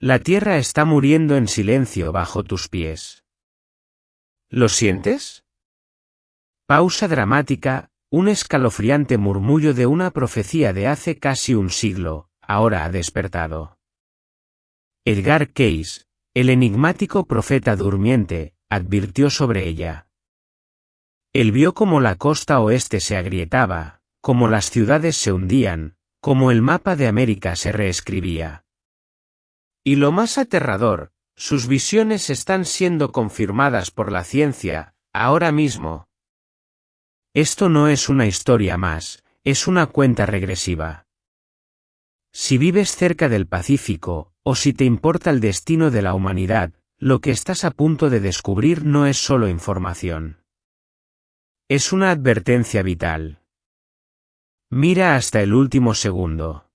La tierra está muriendo en silencio bajo tus pies. ¿Lo sientes? Pausa dramática, un escalofriante murmullo de una profecía de hace casi un siglo, ahora ha despertado. Edgar Cayce, el enigmático profeta durmiente, advirtió sobre ella. Él vio cómo la costa oeste se agrietaba, cómo las ciudades se hundían, cómo el mapa de América se reescribía. Y lo más aterrador, sus visiones están siendo confirmadas por la ciencia, ahora mismo. Esto no es una historia más, es una cuenta regresiva. Si vives cerca del Pacífico, o si te importa el destino de la humanidad, lo que estás a punto de descubrir no es solo información. Es una advertencia vital. Mira hasta el último segundo.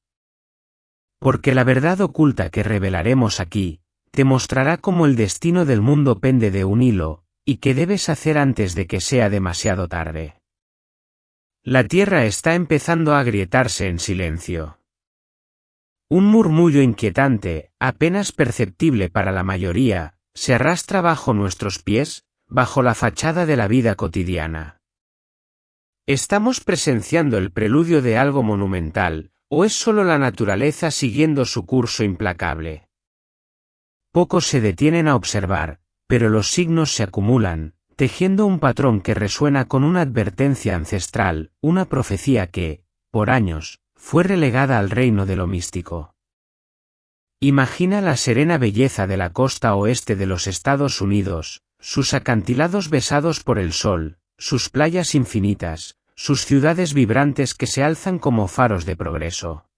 Porque la verdad oculta que revelaremos aquí, te mostrará cómo el destino del mundo pende de un hilo, y qué debes hacer antes de que sea demasiado tarde. La tierra está empezando a agrietarse en silencio. Un murmullo inquietante, apenas perceptible para la mayoría, se arrastra bajo nuestros pies, bajo la fachada de la vida cotidiana. ¿Estamos presenciando el preludio de algo monumental, o es solo la naturaleza siguiendo su curso implacable? Pocos se detienen a observar, pero los signos se acumulan, tejiendo un patrón que resuena con una advertencia ancestral, una profecía que, por años, fue relegada al reino de lo místico. Imagina la serena belleza de la costa oeste de los Estados Unidos, sus acantilados besados por el sol, sus playas infinitas, sus ciudades vibrantes que se alzan como faros de progreso.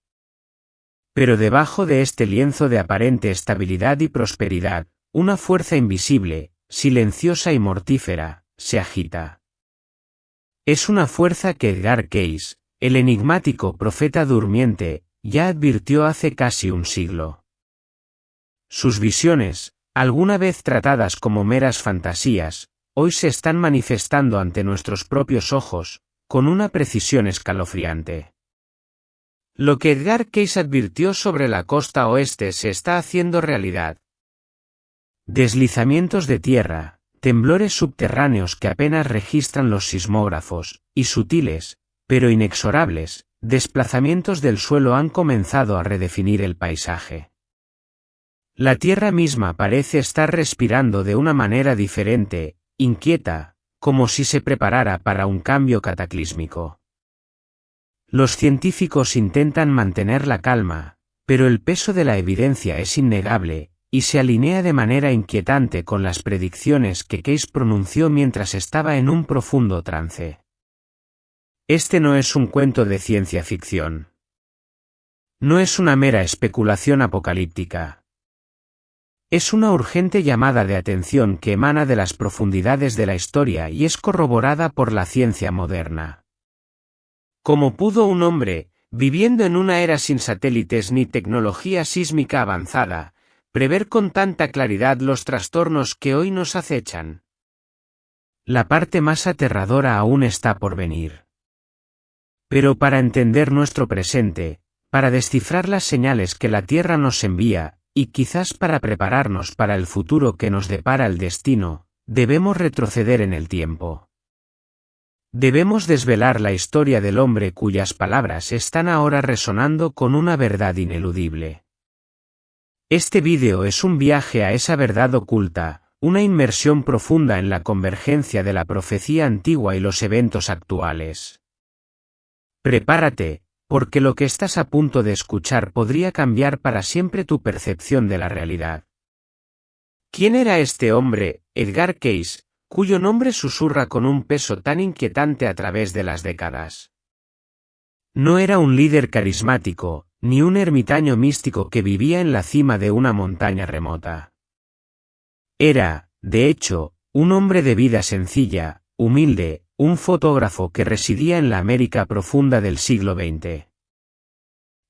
Pero debajo de este lienzo de aparente estabilidad y prosperidad, una fuerza invisible, silenciosa y mortífera, se agita. Es una fuerza que Edgar Cayce, el enigmático profeta durmiente, ya advirtió hace casi un siglo. Sus visiones, alguna vez tratadas como meras fantasías, hoy se están manifestando ante nuestros propios ojos, con una precisión escalofriante. Lo que Edgar Cayce advirtió sobre la costa oeste se está haciendo realidad. Deslizamientos de tierra, temblores subterráneos que apenas registran los sismógrafos, y sutiles, pero inexorables, desplazamientos del suelo han comenzado a redefinir el paisaje. La tierra misma parece estar respirando de una manera diferente, inquieta, como si se preparara para un cambio cataclísmico. Los científicos intentan mantener la calma, pero el peso de la evidencia es innegable, y se alinea de manera inquietante con las predicciones que Cayce pronunció mientras estaba en un profundo trance. Este no es un cuento de ciencia ficción. No es una mera especulación apocalíptica. Es una urgente llamada de atención que emana de las profundidades de la historia y es corroborada por la ciencia moderna. ¿Cómo pudo un hombre, viviendo en una era sin satélites ni tecnología sísmica avanzada, prever con tanta claridad los trastornos que hoy nos acechan? La parte más aterradora aún está por venir. Pero para entender nuestro presente, para descifrar las señales que la Tierra nos envía, y quizás para prepararnos para el futuro que nos depara el destino, debemos retroceder en el tiempo. Debemos desvelar la historia del hombre cuyas palabras están ahora resonando con una verdad ineludible. Este vídeo es un viaje a esa verdad oculta, una inmersión profunda en la convergencia de la profecía antigua y los eventos actuales. Prepárate, porque lo que estás a punto de escuchar podría cambiar para siempre tu percepción de la realidad. ¿Quién era este hombre, Edgar Cayce, cuyo nombre susurra con un peso tan inquietante a través de las décadas? No era un líder carismático, ni un ermitaño místico que vivía en la cima de una montaña remota. Era, de hecho, un hombre de vida sencilla, humilde, un fotógrafo que residía en la América profunda del siglo XX.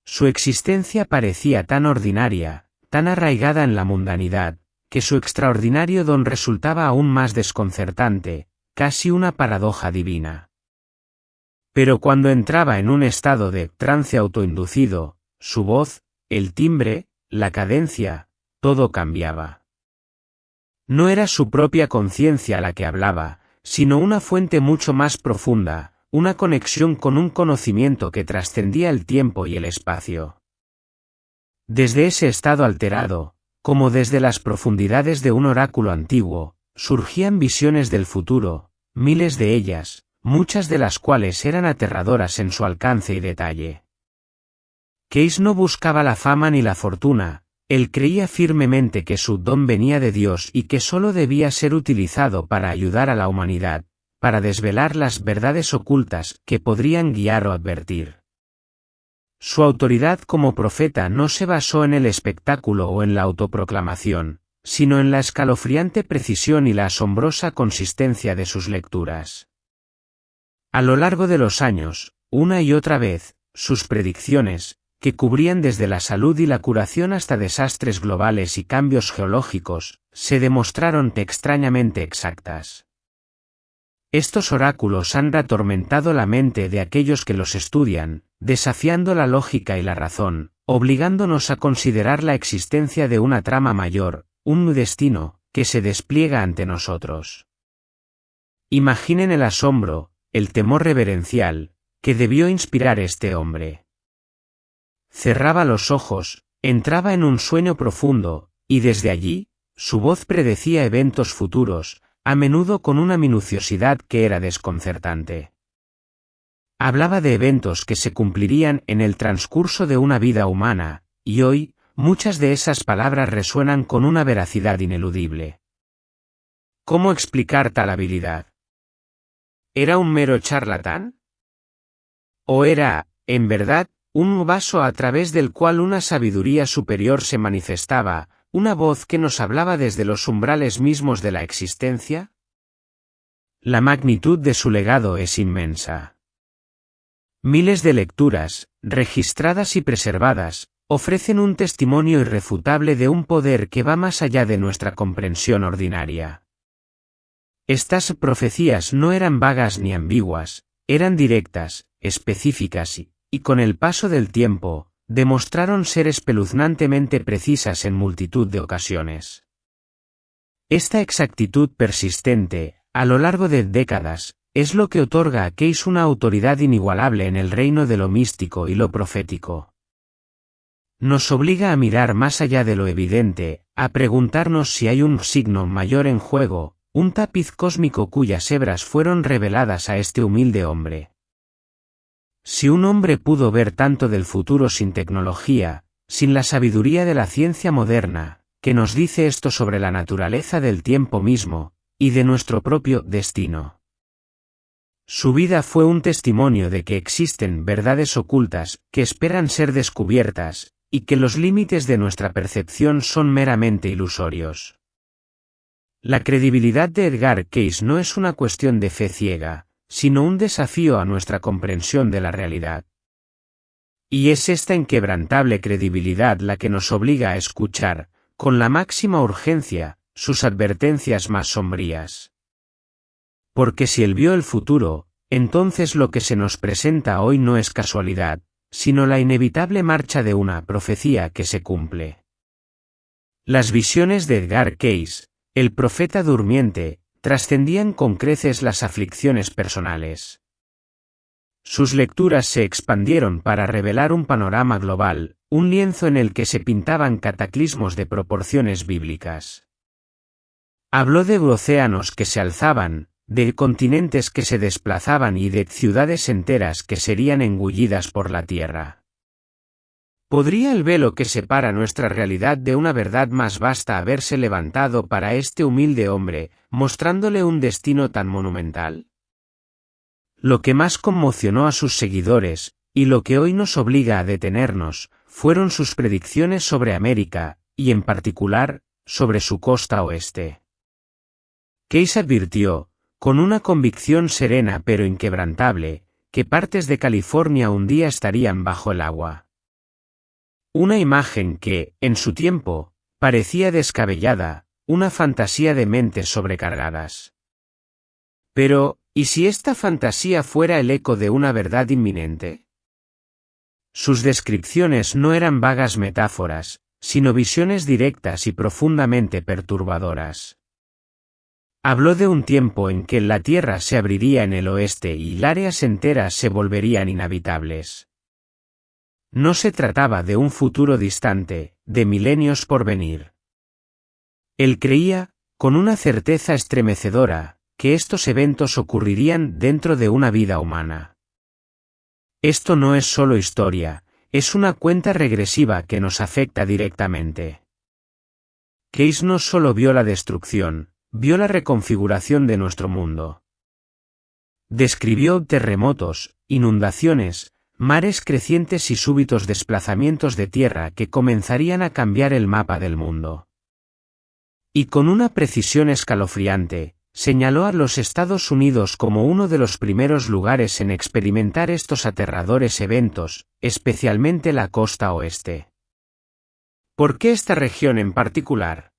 Su existencia parecía tan ordinaria, tan arraigada en la mundanidad, que su extraordinario don resultaba aún más desconcertante, casi una paradoja divina. Pero cuando entraba en un estado de trance autoinducido, su voz, el timbre, la cadencia, todo cambiaba. No era su propia conciencia la que hablaba, sino una fuente mucho más profunda, una conexión con un conocimiento que trascendía el tiempo y el espacio. Desde ese estado alterado, como desde las profundidades de un oráculo antiguo, surgían visiones del futuro, miles de ellas, muchas de las cuales eran aterradoras en su alcance y detalle. Case no buscaba la fama ni la fortuna, él creía firmemente que su don venía de Dios y que solo debía ser utilizado para ayudar a la humanidad, para desvelar las verdades ocultas que podrían guiar o advertir. Su autoridad como profeta no se basó en el espectáculo o en la autoproclamación, sino en la escalofriante precisión y la asombrosa consistencia de sus lecturas. A lo largo de los años, una y otra vez, sus predicciones, que cubrían desde la salud y la curación hasta desastres globales y cambios geológicos, se demostraron extrañamente exactas. Estos oráculos han atormentado la mente de aquellos que los estudian, desafiando la lógica y la razón, obligándonos a considerar la existencia de una trama mayor, un destino, que se despliega ante nosotros. Imaginen el asombro, el temor reverencial, que debió inspirar este hombre. Cerraba los ojos, entraba en un sueño profundo, y desde allí, su voz predecía eventos futuros, a menudo con una minuciosidad que era desconcertante. Hablaba de eventos que se cumplirían en el transcurso de una vida humana, y hoy, muchas de esas palabras resuenan con una veracidad ineludible. ¿Cómo explicar tal habilidad? ¿Era un mero charlatán? ¿O era, en verdad, un vaso a través del cual una sabiduría superior se manifestaba, una voz que nos hablaba desde los umbrales mismos de la existencia? La magnitud de su legado es inmensa. Miles de lecturas, registradas y preservadas, ofrecen un testimonio irrefutable de un poder que va más allá de nuestra comprensión ordinaria. Estas profecías no eran vagas ni ambiguas, eran directas, específicas y con el paso del tiempo, demostraron ser espeluznantemente precisas en multitud de ocasiones. Esta exactitud persistente, a lo largo de décadas, es lo que otorga a Case una autoridad inigualable en el reino de lo místico y lo profético. Nos obliga a mirar más allá de lo evidente, a preguntarnos si hay un signo mayor en juego, un tapiz cósmico cuyas hebras fueron reveladas a este humilde hombre. Si un hombre pudo ver tanto del futuro sin tecnología, sin la sabiduría de la ciencia moderna, que nos dice esto sobre la naturaleza del tiempo mismo, y de nuestro propio destino. Su vida fue un testimonio de que existen verdades ocultas que esperan ser descubiertas, y que los límites de nuestra percepción son meramente ilusorios. La credibilidad de Edgar Case no es una cuestión de fe ciega, sino un desafío a nuestra comprensión de la realidad. Y es esta inquebrantable credibilidad la que nos obliga a escuchar, con la máxima urgencia, sus advertencias más sombrías. Porque si él vio el futuro, entonces lo que se nos presenta hoy no es casualidad, sino la inevitable marcha de una profecía que se cumple. Las visiones de Edgar Case, el profeta durmiente, trascendían con creces las aflicciones personales. Sus lecturas se expandieron para revelar un panorama global, un lienzo en el que se pintaban cataclismos de proporciones bíblicas. Habló de océanos que se alzaban, de continentes que se desplazaban y de ciudades enteras que serían engullidas por la tierra. ¿Podría el velo que separa nuestra realidad de una verdad más vasta haberse levantado para este humilde hombre, mostrándole un destino tan monumental? Lo que más conmocionó a sus seguidores, y lo que hoy nos obliga a detenernos, fueron sus predicciones sobre América, y en particular, sobre su costa oeste. Case advirtió, con una convicción serena pero inquebrantable, que partes de California un día estarían bajo el agua. Una imagen que, en su tiempo, parecía descabellada, una fantasía de mentes sobrecargadas. Pero, ¿y si esta fantasía fuera el eco de una verdad inminente? Sus descripciones no eran vagas metáforas, sino visiones directas y profundamente perturbadoras. Habló de un tiempo en que la Tierra se abriría en el oeste y áreas enteras se volverían inhabitables. No se trataba de un futuro distante, de milenios por venir. Él creía, con una certeza estremecedora, que estos eventos ocurrirían dentro de una vida humana. Esto no es solo historia, es una cuenta regresiva que nos afecta directamente. Case no solo vio la destrucción, vio la reconfiguración de nuestro mundo. Describió terremotos, inundaciones, mares crecientes y súbitos desplazamientos de tierra que comenzarían a cambiar el mapa del mundo. Y con una precisión escalofriante, señaló a los Estados Unidos como uno de los primeros lugares en experimentar estos aterradores eventos, especialmente la costa oeste. ¿Por qué esta región en particular?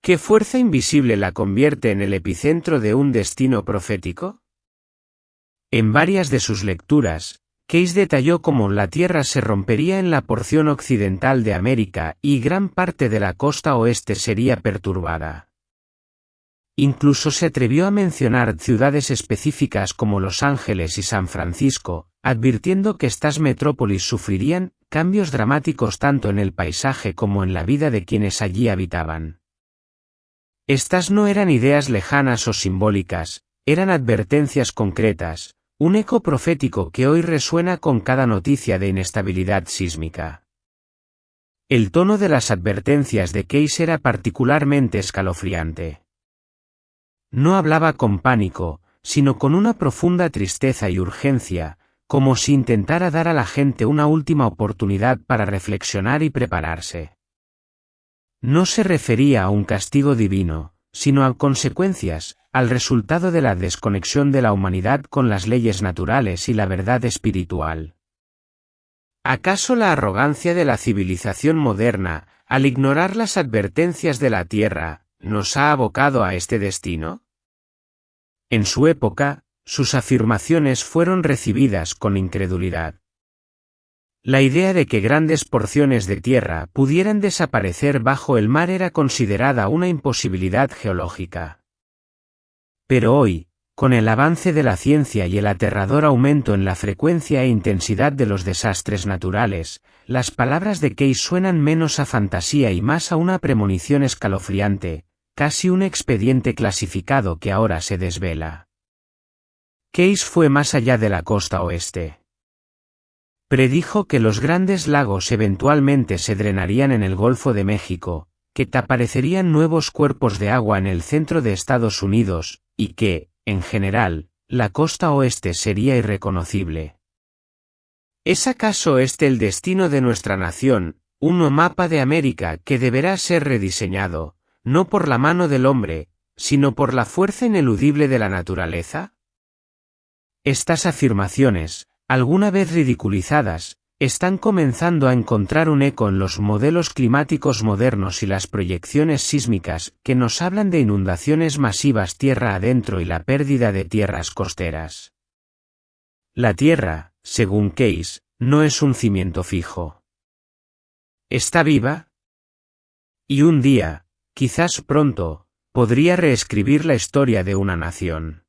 ¿Qué fuerza invisible la convierte en el epicentro de un destino profético? En varias de sus lecturas, Case detalló cómo la Tierra se rompería en la porción occidental de América y gran parte de la costa oeste sería perturbada. Incluso se atrevió a mencionar ciudades específicas como Los Ángeles y San Francisco, advirtiendo que estas metrópolis sufrirían cambios dramáticos tanto en el paisaje como en la vida de quienes allí habitaban. Estas no eran ideas lejanas o simbólicas, eran advertencias concretas, un eco profético que hoy resuena con cada noticia de inestabilidad sísmica. El tono de las advertencias de Case era particularmente escalofriante. No hablaba con pánico, sino con una profunda tristeza y urgencia, como si intentara dar a la gente una última oportunidad para reflexionar y prepararse. No se refería a un castigo divino, sino a consecuencias, al resultado de la desconexión de la humanidad con las leyes naturales y la verdad espiritual. ¿Acaso la arrogancia de la civilización moderna, al ignorar las advertencias de la Tierra, nos ha abocado a este destino? En su época, sus afirmaciones fueron recibidas con incredulidad. La idea de que grandes porciones de tierra pudieran desaparecer bajo el mar era considerada una imposibilidad geológica. Pero hoy, con el avance de la ciencia y el aterrador aumento en la frecuencia e intensidad de los desastres naturales, las palabras de Case suenan menos a fantasía y más a una premonición escalofriante, casi un expediente clasificado que ahora se desvela. Case fue más allá de la costa oeste. Predijo que los grandes lagos eventualmente se drenarían en el Golfo de México, que aparecerían nuevos cuerpos de agua en el centro de Estados Unidos, y que, en general, la costa oeste sería irreconocible. ¿Es acaso este el destino de nuestra nación, un mapa de América que deberá ser rediseñado, no por la mano del hombre, sino por la fuerza ineludible de la naturaleza? Estas afirmaciones, alguna vez ridiculizadas, están comenzando a encontrar un eco en los modelos climáticos modernos y las proyecciones sísmicas que nos hablan de inundaciones masivas tierra adentro y la pérdida de tierras costeras. La Tierra, según Case, no es un cimiento fijo. Está viva. Y un día, quizás pronto, podría reescribir la historia de una nación.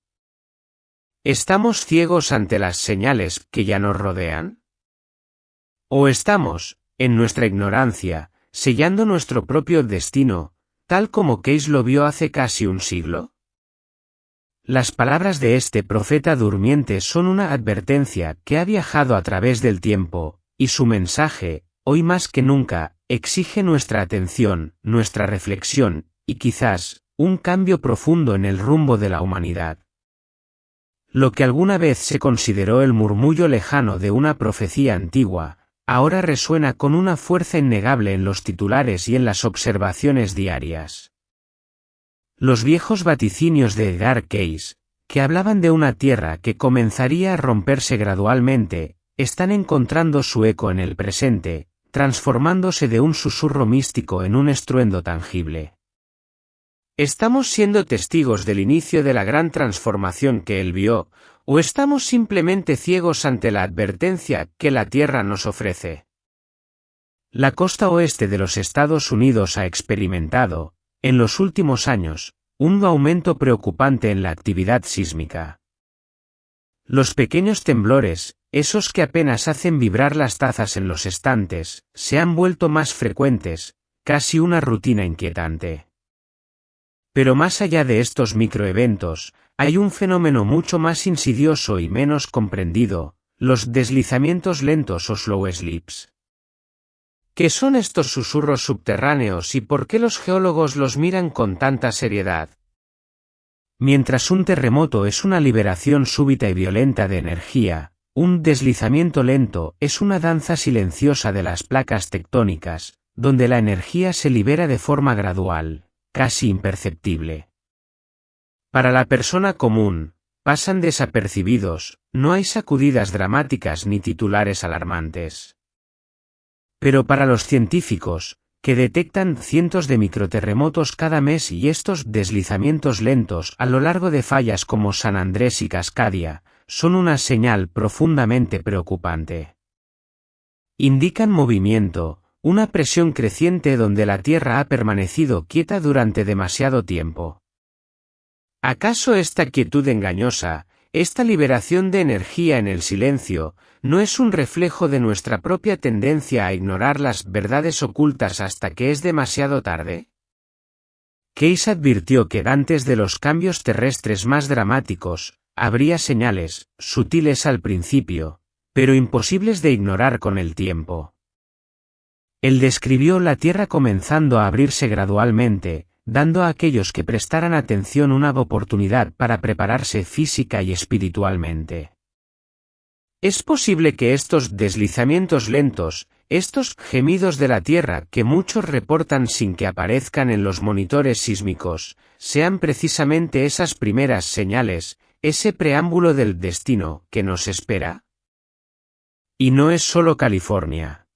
¿Estamos ciegos ante las señales que ya nos rodean? ¿O estamos, en nuestra ignorancia, sellando nuestro propio destino, tal como Case lo vio hace casi un siglo? Las palabras de este profeta durmiente son una advertencia que ha viajado a través del tiempo, y su mensaje, hoy más que nunca, exige nuestra atención, nuestra reflexión, y quizás, un cambio profundo en el rumbo de la humanidad. Lo que alguna vez se consideró el murmullo lejano de una profecía antigua, ahora resuena con una fuerza innegable en los titulares y en las observaciones diarias. Los viejos vaticinios de Edgar Case, que hablaban de una tierra que comenzaría a romperse gradualmente, están encontrando su eco en el presente, transformándose de un susurro místico en un estruendo tangible. ¿Estamos siendo testigos del inicio de la gran transformación que él vio, o estamos simplemente ciegos ante la advertencia que la Tierra nos ofrece? La costa oeste de los Estados Unidos ha experimentado, en los últimos años, un aumento preocupante en la actividad sísmica. Los pequeños temblores, esos que apenas hacen vibrar las tazas en los estantes, se han vuelto más frecuentes, casi una rutina inquietante. Pero más allá de estos microeventos, hay un fenómeno mucho más insidioso y menos comprendido, los deslizamientos lentos o slow slips. ¿Qué son estos susurros subterráneos y por qué los geólogos los miran con tanta seriedad? Mientras un terremoto es una liberación súbita y violenta de energía, un deslizamiento lento es una danza silenciosa de las placas tectónicas, donde la energía se libera de forma gradual, casi imperceptible. Para la persona común, pasan desapercibidos, no hay sacudidas dramáticas ni titulares alarmantes. Pero para los científicos, que detectan cientos de microterremotos cada mes y estos deslizamientos lentos a lo largo de fallas como San Andrés y Cascadia, son una señal profundamente preocupante. Indican movimiento, una presión creciente donde la Tierra ha permanecido quieta durante demasiado tiempo. ¿Acaso esta quietud engañosa, esta liberación de energía en el silencio, no es un reflejo de nuestra propia tendencia a ignorar las verdades ocultas hasta que es demasiado tarde? Case advirtió que antes de los cambios terrestres más dramáticos, habría señales, sutiles al principio, pero imposibles de ignorar con el tiempo. Él describió la Tierra comenzando a abrirse gradualmente, dando a aquellos que prestaran atención una oportunidad para prepararse física y espiritualmente. Es posible que estos deslizamientos lentos, estos gemidos de la Tierra que muchos reportan sin que aparezcan en los monitores sísmicos, sean precisamente esas primeras señales, ese preámbulo del destino que nos espera. Y no es solo California.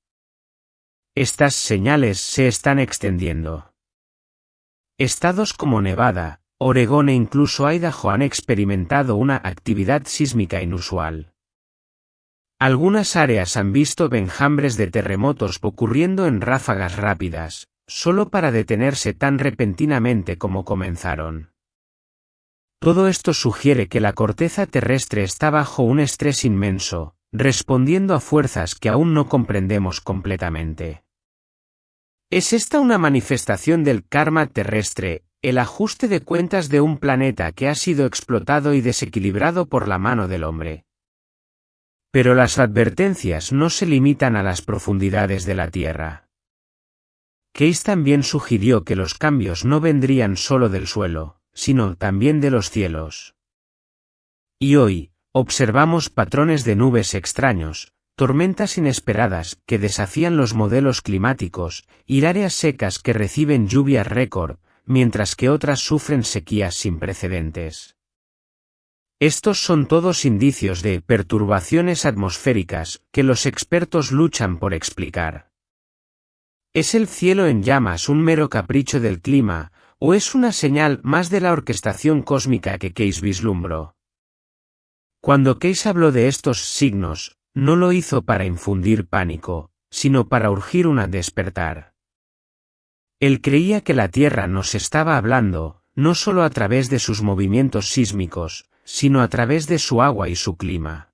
Estas señales se están extendiendo. Estados como Nevada, Oregón e incluso Idaho han experimentado una actividad sísmica inusual. Algunas áreas han visto enjambres de terremotos ocurriendo en ráfagas rápidas, solo para detenerse tan repentinamente como comenzaron. Todo esto sugiere que la corteza terrestre está bajo un estrés inmenso, respondiendo a fuerzas que aún no comprendemos completamente. ¿Es esta una manifestación del karma terrestre, el ajuste de cuentas de un planeta que ha sido explotado y desequilibrado por la mano del hombre? Pero las advertencias no se limitan a las profundidades de la Tierra. Case también sugirió que los cambios no vendrían solo del suelo, sino también de los cielos. Y hoy, observamos patrones de nubes extraños, tormentas inesperadas que desafían los modelos climáticos, y áreas secas que reciben lluvias récord, mientras que otras sufren sequías sin precedentes. Estos son todos indicios de perturbaciones atmosféricas que los expertos luchan por explicar. ¿Es el cielo en llamas un mero capricho del clima, o es una señal más de la orquestación cósmica que Case vislumbró? Cuando Case habló de estos signos, no lo hizo para infundir pánico, sino para urgir un despertar. Él creía que la Tierra nos estaba hablando, no solo a través de sus movimientos sísmicos, sino a través de su agua y su clima.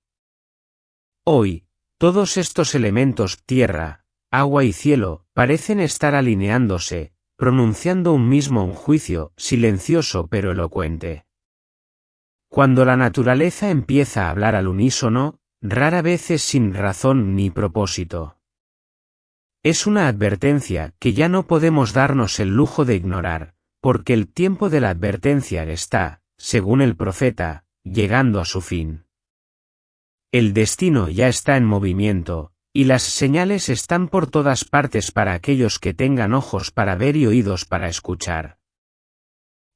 Hoy, todos estos elementos, tierra, agua y cielo, parecen estar alineándose, pronunciando un mismo juicio, silencioso pero elocuente. Cuando la naturaleza empieza a hablar al unísono, rara vez es sin razón ni propósito. Es una advertencia que ya no podemos darnos el lujo de ignorar, porque el tiempo de la advertencia está, según el profeta, llegando a su fin. El destino ya está en movimiento, y las señales están por todas partes para aquellos que tengan ojos para ver y oídos para escuchar.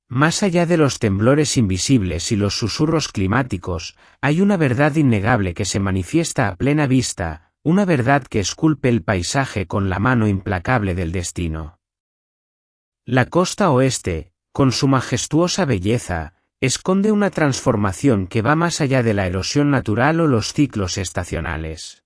Más allá de los temblores invisibles y los susurros climáticos, hay una verdad innegable que se manifiesta a plena vista, una verdad que esculpe el paisaje con la mano implacable del destino. La costa oeste, con su majestuosa belleza, esconde una transformación que va más allá de la erosión natural o los ciclos estacionales.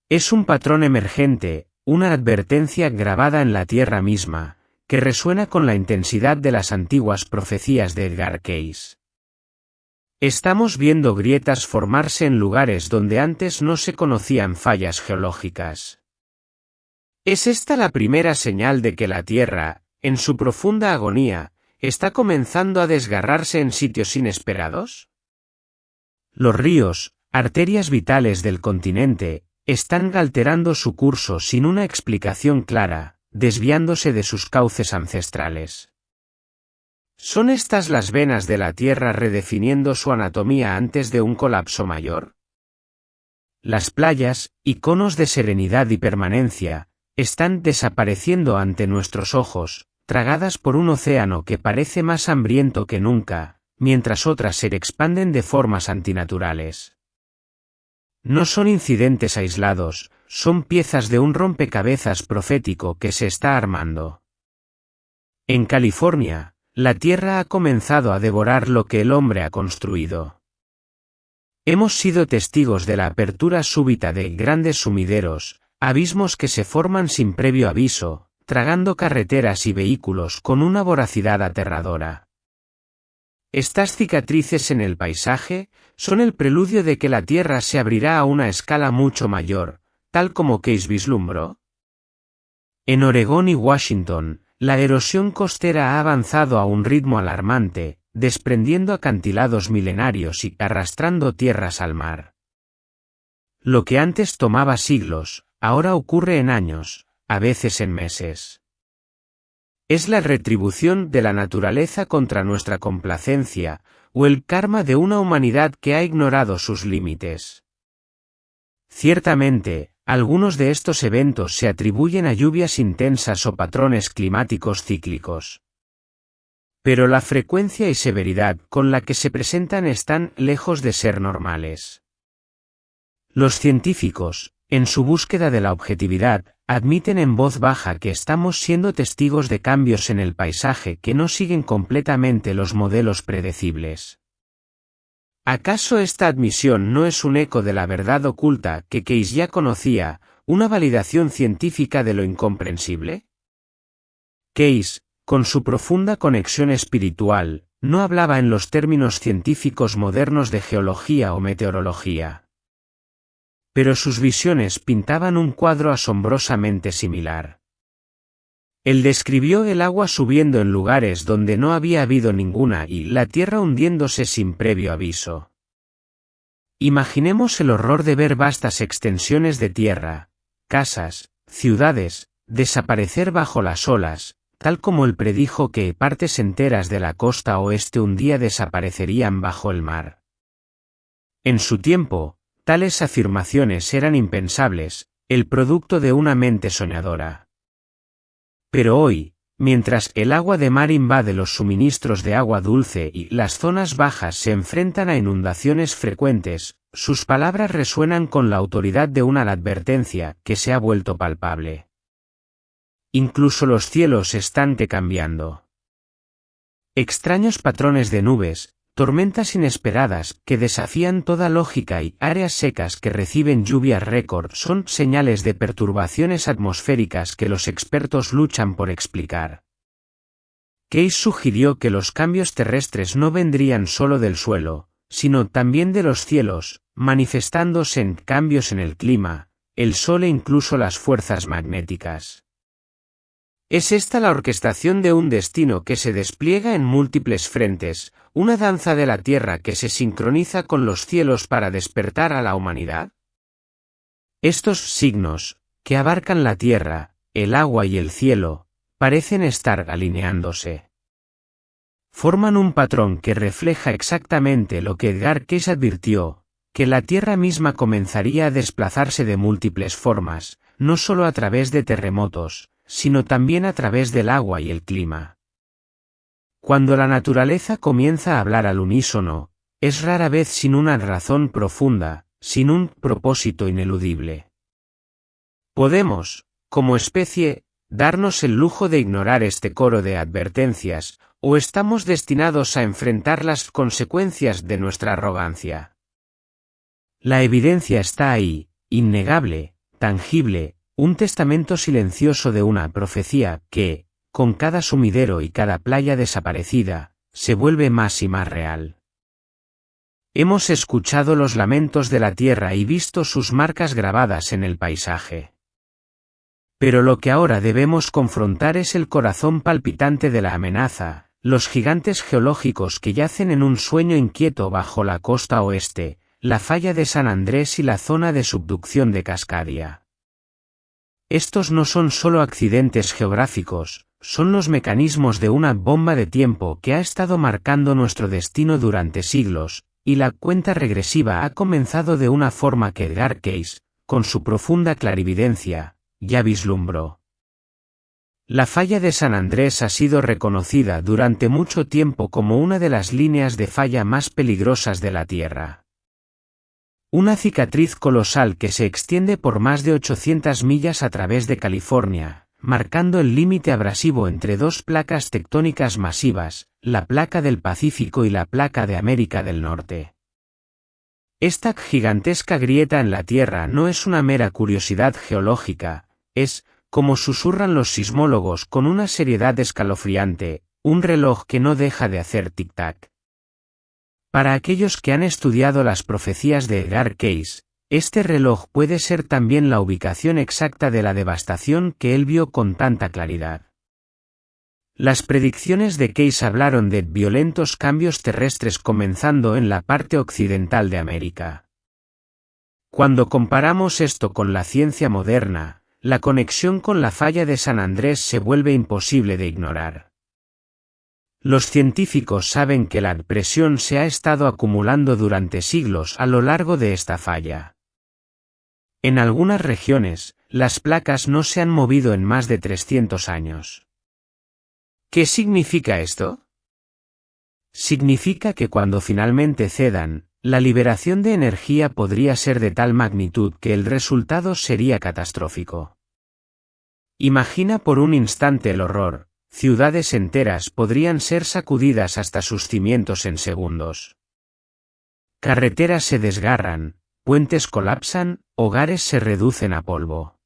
Es un patrón emergente, una advertencia grabada en la tierra misma, que resuena con la intensidad de las antiguas profecías de Edgar Cayce. Estamos viendo grietas formarse en lugares donde antes no se conocían fallas geológicas. ¿Es esta la primera señal de que la Tierra, en su profunda agonía, está comenzando a desgarrarse en sitios inesperados? Los ríos, arterias vitales del continente, están alterando su curso sin una explicación clara, desviándose de sus cauces ancestrales. ¿Son estas las venas de la Tierra redefiniendo su anatomía antes de un colapso mayor? Las playas, iconos de serenidad y permanencia, están desapareciendo ante nuestros ojos, tragadas por un océano que parece más hambriento que nunca, mientras otras se expanden de formas antinaturales. No son incidentes aislados, son piezas de un rompecabezas profético que se está armando. En California, la Tierra ha comenzado a devorar lo que el hombre ha construido. Hemos sido testigos de la apertura súbita de grandes sumideros, abismos que se forman sin previo aviso, tragando carreteras y vehículos con una voracidad aterradora. Estas cicatrices en el paisaje son el preludio de que la Tierra se abrirá a una escala mucho mayor, tal como Cayce vislumbró. En Oregón y Washington, la erosión costera ha avanzado a un ritmo alarmante, desprendiendo acantilados milenarios y arrastrando tierras al mar. Lo que antes tomaba siglos, ahora ocurre en años, a veces en meses. ¿Es la retribución de la naturaleza contra nuestra complacencia, o el karma de una humanidad que ha ignorado sus límites? Ciertamente, algunos de estos eventos se atribuyen a lluvias intensas o patrones climáticos cíclicos. Pero la frecuencia y severidad con la que se presentan están lejos de ser normales. Los científicos, en su búsqueda de la objetividad, admiten en voz baja que estamos siendo testigos de cambios en el paisaje que no siguen completamente los modelos predecibles. ¿Acaso esta admisión no es un eco de la verdad oculta que Cayce ya conocía, una validación científica de lo incomprensible? Cayce, con su profunda conexión espiritual, no hablaba en los términos científicos modernos de geología o meteorología. Pero sus visiones pintaban un cuadro asombrosamente similar. Él describió el agua subiendo en lugares donde no había habido ninguna y la tierra hundiéndose sin previo aviso. Imaginemos el horror de ver vastas extensiones de tierra, casas, ciudades, desaparecer bajo las olas, tal como él predijo que partes enteras de la costa oeste un día desaparecerían bajo el mar. En su tiempo, tales afirmaciones eran impensables, el producto de una mente soñadora. Pero hoy, mientras el agua de mar invade los suministros de agua dulce y las zonas bajas se enfrentan a inundaciones frecuentes, sus palabras resuenan con la autoridad de una advertencia que se ha vuelto palpable. Incluso los cielos están cambiando. Extraños patrones de nubes, tormentas inesperadas que desafían toda lógica y áreas secas que reciben lluvias récord son señales de perturbaciones atmosféricas que los expertos luchan por explicar. Cayce sugirió que los cambios terrestres no vendrían solo del suelo, sino también de los cielos, manifestándose en cambios en el clima, el sol e incluso las fuerzas magnéticas. ¿Es esta la orquestación de un destino que se despliega en múltiples frentes, una danza de la tierra que se sincroniza con los cielos para despertar a la humanidad? Estos signos, que abarcan la tierra, el agua y el cielo, parecen estar alineándose. Forman un patrón que refleja exactamente lo que Edgar Cayce advirtió, que la tierra misma comenzaría a desplazarse de múltiples formas, no solo a través de terremotos, sino también a través del agua y el clima. Cuando la naturaleza comienza a hablar al unísono, es rara vez sin una razón profunda, sin un propósito ineludible. Podemos, como especie, darnos el lujo de ignorar este coro de advertencias, o estamos destinados a enfrentar las consecuencias de nuestra arrogancia. La evidencia está ahí, innegable, tangible, un testamento silencioso de una profecía que, con cada sumidero y cada playa desaparecida, se vuelve más y más real. Hemos escuchado los lamentos de la tierra y visto sus marcas grabadas en el paisaje. Pero lo que ahora debemos confrontar es el corazón palpitante de la amenaza, los gigantes geológicos que yacen en un sueño inquieto bajo la costa oeste, la falla de San Andrés y la zona de subducción de Cascadia. Estos no son solo accidentes geográficos, son los mecanismos de una bomba de tiempo que ha estado marcando nuestro destino durante siglos, y la cuenta regresiva ha comenzado de una forma que Edgar Cayce, con su profunda clarividencia, ya vislumbró. La falla de San Andrés ha sido reconocida durante mucho tiempo como una de las líneas de falla más peligrosas de la Tierra. Una cicatriz colosal que se extiende por más de 800 millas a través de California, marcando el límite abrasivo entre dos placas tectónicas masivas, la placa del Pacífico y la placa de América del Norte. Esta gigantesca grieta en la Tierra no es una mera curiosidad geológica, es, como susurran los sismólogos con una seriedad escalofriante, un reloj que no deja de hacer tic-tac. Para aquellos que han estudiado las profecías de Edgar Cayce, este reloj puede ser también la ubicación exacta de la devastación que él vio con tanta claridad. Las predicciones de Cayce hablaron de violentos cambios terrestres comenzando en la parte occidental de América. Cuando comparamos esto con la ciencia moderna, la conexión con la falla de San Andrés se vuelve imposible de ignorar. Los científicos saben que la presión se ha estado acumulando durante siglos a lo largo de esta falla. En algunas regiones, las placas no se han movido en más de 300 años. ¿Qué significa esto? Significa que cuando finalmente cedan, la liberación de energía podría ser de tal magnitud que el resultado sería catastrófico. Imagina por un instante el horror. Ciudades enteras podrían ser sacudidas hasta sus cimientos en segundos. Carreteras se desgarran, puentes colapsan, hogares se reducen a polvo.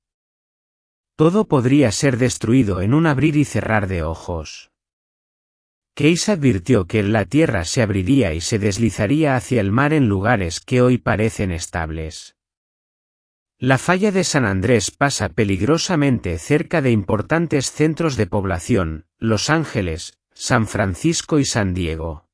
Todo podría ser destruido en un abrir y cerrar de ojos. Cayce advirtió que la tierra se abriría y se deslizaría hacia el mar en lugares que hoy parecen estables. La falla de San Andrés pasa peligrosamente cerca de importantes centros de población, Los Ángeles, San Francisco y San Diego.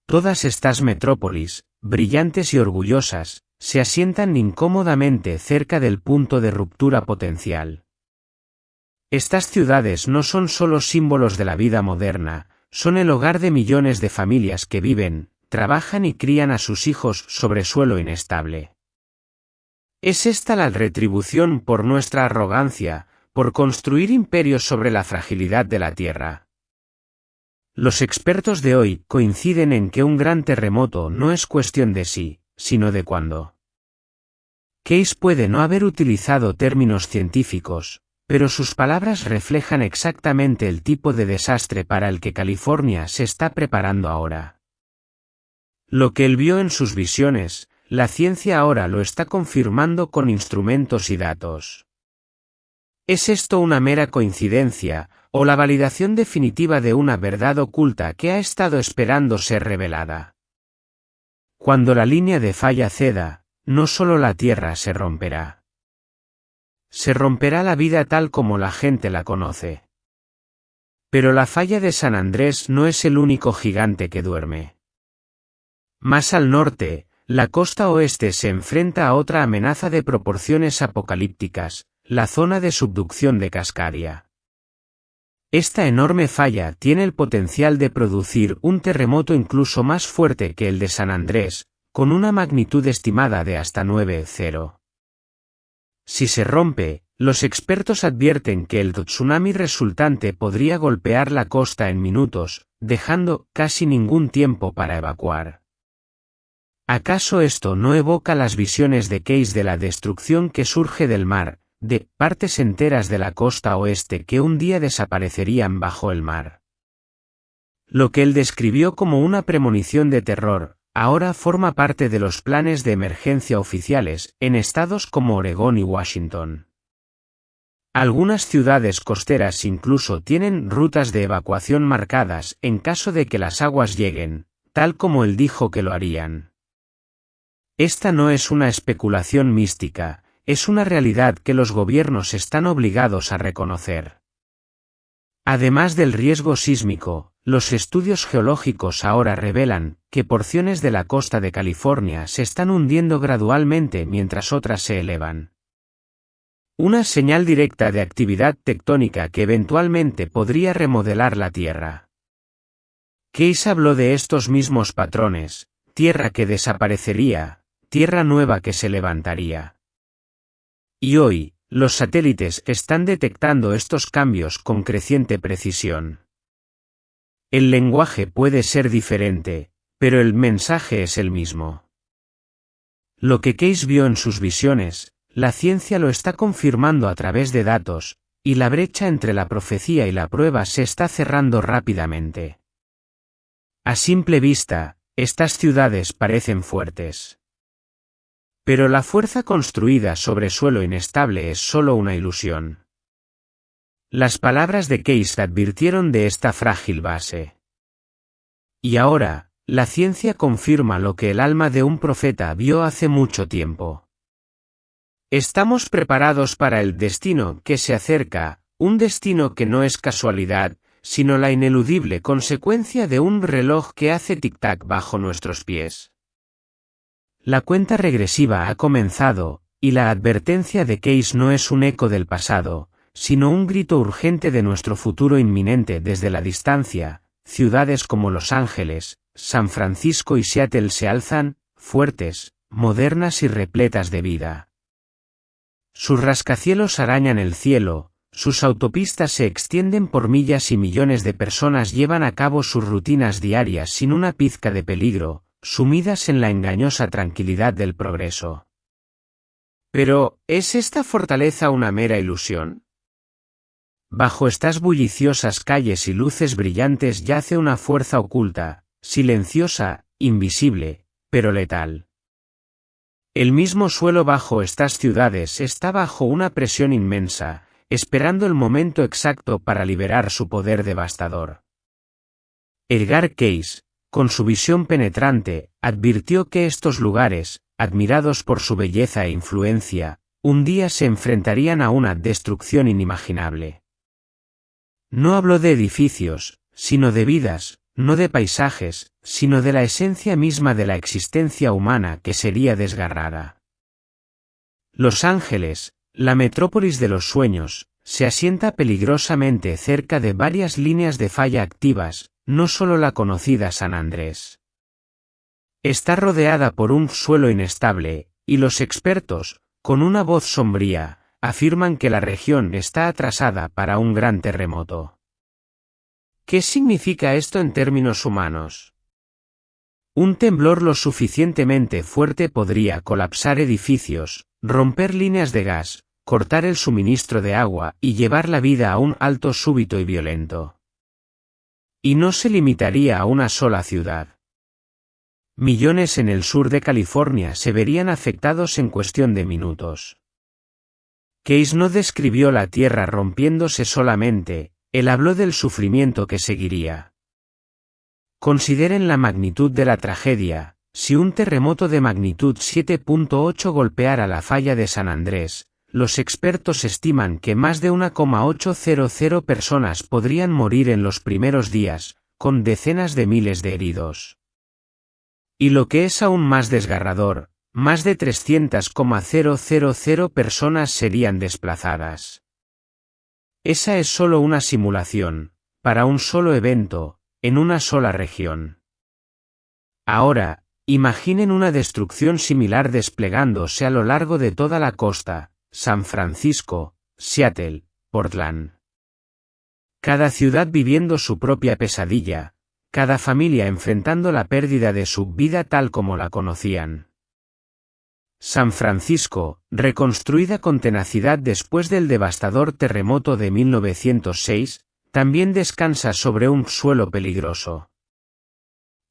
Todas estas metrópolis, brillantes y orgullosas, se asientan incómodamente cerca del punto de ruptura potencial. Estas ciudades no son solo símbolos de la vida moderna, son el hogar de millones de familias que viven, trabajan y crían a sus hijos sobre suelo inestable. ¿Es esta la retribución por nuestra arrogancia, por construir imperios sobre la fragilidad de la tierra? Los expertos de hoy coinciden en que un gran terremoto no es cuestión de si, sino de cuándo. Cayce puede no haber utilizado términos científicos, pero sus palabras reflejan exactamente el tipo de desastre para el que California se está preparando ahora. Lo que él vio en sus visiones, la ciencia ahora lo está confirmando con instrumentos y datos. ¿Es esto una mera coincidencia, o la validación definitiva de una verdad oculta que ha estado esperando ser revelada? Cuando la línea de falla ceda, no solo la Tierra se romperá. Se romperá la vida tal como la gente la conoce. Pero la falla de San Andrés no es el único gigante que duerme. Más al norte, la costa oeste se enfrenta a otra amenaza de proporciones apocalípticas, la zona de subducción de Cascadia. Esta enorme falla tiene el potencial de producir un terremoto incluso más fuerte que el de San Andrés, con una magnitud estimada de hasta 9,0. Si se rompe, los expertos advierten que el tsunami resultante podría golpear la costa en minutos, dejando casi ningún tiempo para evacuar. ¿Acaso esto no evoca las visiones de Cayce de la destrucción que surge del mar, de partes enteras de la costa oeste que un día desaparecerían bajo el mar? Lo que él describió como una premonición de terror, ahora forma parte de los planes de emergencia oficiales en estados como Oregón y Washington. Algunas ciudades costeras incluso tienen rutas de evacuación marcadas en caso de que las aguas lleguen, tal como él dijo que lo harían. Esta no es una especulación mística, es una realidad que los gobiernos están obligados a reconocer. Además del riesgo sísmico, los estudios geológicos ahora revelan que porciones de la costa de California se están hundiendo gradualmente mientras otras se elevan. Una señal directa de actividad tectónica que eventualmente podría remodelar la Tierra. Case habló de estos mismos patrones: tierra que desaparecería, tierra nueva que se levantaría. Y hoy, los satélites están detectando estos cambios con creciente precisión. El lenguaje puede ser diferente, pero el mensaje es el mismo. Lo que Case vio en sus visiones, la ciencia lo está confirmando a través de datos, y la brecha entre la profecía y la prueba se está cerrando rápidamente. A simple vista, estas ciudades parecen fuertes. Pero la fuerza construida sobre suelo inestable es solo una ilusión. Las palabras de Case advirtieron de esta frágil base. Y ahora, la ciencia confirma lo que el alma de un profeta vio hace mucho tiempo. Estamos preparados para el destino que se acerca, un destino que no es casualidad, sino la ineludible consecuencia de un reloj que hace tic-tac bajo nuestros pies. La cuenta regresiva ha comenzado, y la advertencia de Case no es un eco del pasado, sino un grito urgente de nuestro futuro inminente desde la distancia. Ciudades como Los Ángeles, San Francisco y Seattle se alzan, fuertes, modernas y repletas de vida. Sus rascacielos arañan el cielo, sus autopistas se extienden por millas y millones de personas llevan a cabo sus rutinas diarias sin una pizca de peligro, sumidas en la engañosa tranquilidad del progreso. Pero, ¿es esta fortaleza una mera ilusión? Bajo estas bulliciosas calles y luces brillantes yace una fuerza oculta, silenciosa, invisible, pero letal. El mismo suelo bajo estas ciudades está bajo una presión inmensa, esperando el momento exacto para liberar su poder devastador. Edgar Case, con su visión penetrante, advirtió que estos lugares, admirados por su belleza e influencia, un día se enfrentarían a una destrucción inimaginable. No habló de edificios, sino de vidas, no de paisajes, sino de la esencia misma de la existencia humana que sería desgarrada. Los Ángeles, la metrópolis de los sueños, se asienta peligrosamente cerca de varias líneas de falla activas, no solo la conocida San Andrés. Está rodeada por un suelo inestable, y los expertos, con una voz sombría, afirman que la región está atrasada para un gran terremoto. ¿Qué significa esto en términos humanos? Un temblor lo suficientemente fuerte podría colapsar edificios, romper líneas de gas, cortar el suministro de agua y llevar la vida a un alto súbito y violento. Y no se limitaría a una sola ciudad. Millones en el sur de California se verían afectados en cuestión de minutos. Case no describió la tierra rompiéndose solamente, él habló del sufrimiento que seguiría. Consideren la magnitud de la tragedia: si un terremoto de magnitud 7.8 golpeara la falla de San Andrés, los expertos estiman que más de 1,800 personas podrían morir en los primeros días, con decenas de miles de heridos. Y lo que es aún más desgarrador, más de 300,000 personas serían desplazadas. Esa es solo una simulación, para un solo evento, en una sola región. Ahora, imaginen una destrucción similar desplegándose a lo largo de toda la costa: San Francisco, Seattle, Portland. Cada ciudad viviendo su propia pesadilla, cada familia enfrentando la pérdida de su vida tal como la conocían. San Francisco, reconstruida con tenacidad después del devastador terremoto de 1906, también descansa sobre un suelo peligroso.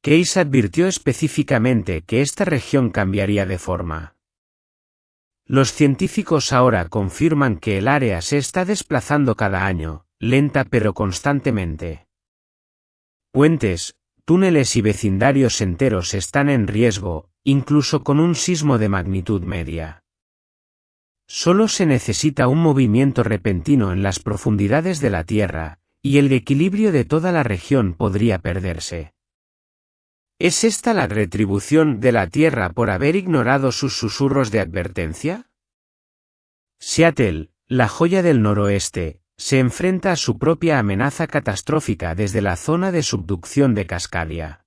Case advirtió específicamente que esta región cambiaría de forma. Los científicos ahora confirman que el área se está desplazando cada año, lenta pero constantemente. Puentes, túneles y vecindarios enteros están en riesgo, incluso con un sismo de magnitud media. Solo se necesita un movimiento repentino en las profundidades de la Tierra, y el equilibrio de toda la región podría perderse. ¿Es esta la retribución de la Tierra por haber ignorado sus susurros de advertencia? Seattle, la joya del noroeste, se enfrenta a su propia amenaza catastrófica desde la zona de subducción de Cascadia.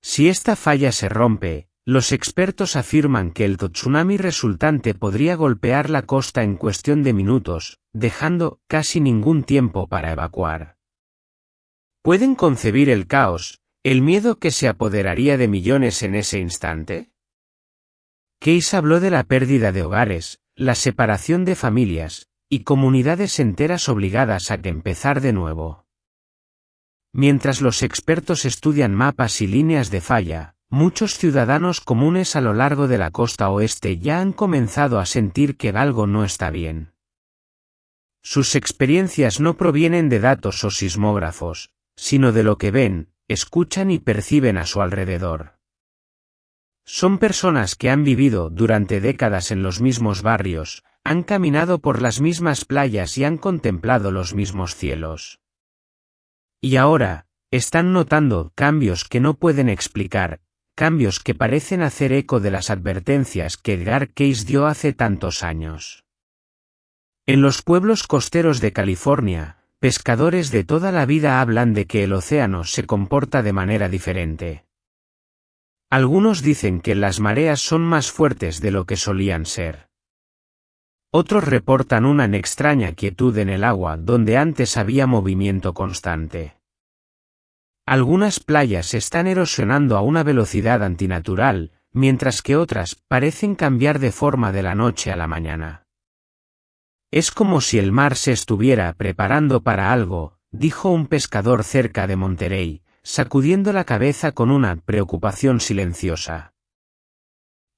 Si esta falla se rompe, los expertos afirman que el tsunami resultante podría golpear la costa en cuestión de minutos, dejando casi ningún tiempo para evacuar. ¿Pueden concebir el caos, el miedo que se apoderaría de millones en ese instante? Case habló de la pérdida de hogares, la separación de familias, y comunidades enteras obligadas a empezar de nuevo. Mientras los expertos estudian mapas y líneas de falla, muchos ciudadanos comunes a lo largo de la costa oeste ya han comenzado a sentir que algo no está bien. Sus experiencias no provienen de datos o sismógrafos, sino de lo que ven, escuchan y perciben a su alrededor. Son personas que han vivido durante décadas en los mismos barrios, han caminado por las mismas playas y han contemplado los mismos cielos. Y ahora, están notando cambios que no pueden explicar, cambios que parecen hacer eco de las advertencias que Edgar Cayce dio hace tantos años. En los pueblos costeros de California, pescadores de toda la vida hablan de que el océano se comporta de manera diferente. Algunos dicen que las mareas son más fuertes de lo que solían ser. Otros reportan una extraña quietud en el agua donde antes había movimiento constante. Algunas playas están erosionando a una velocidad antinatural, mientras que otras parecen cambiar de forma de la noche a la mañana. Es como si el mar se estuviera preparando para algo, dijo un pescador cerca de Monterey, sacudiendo la cabeza con una preocupación silenciosa.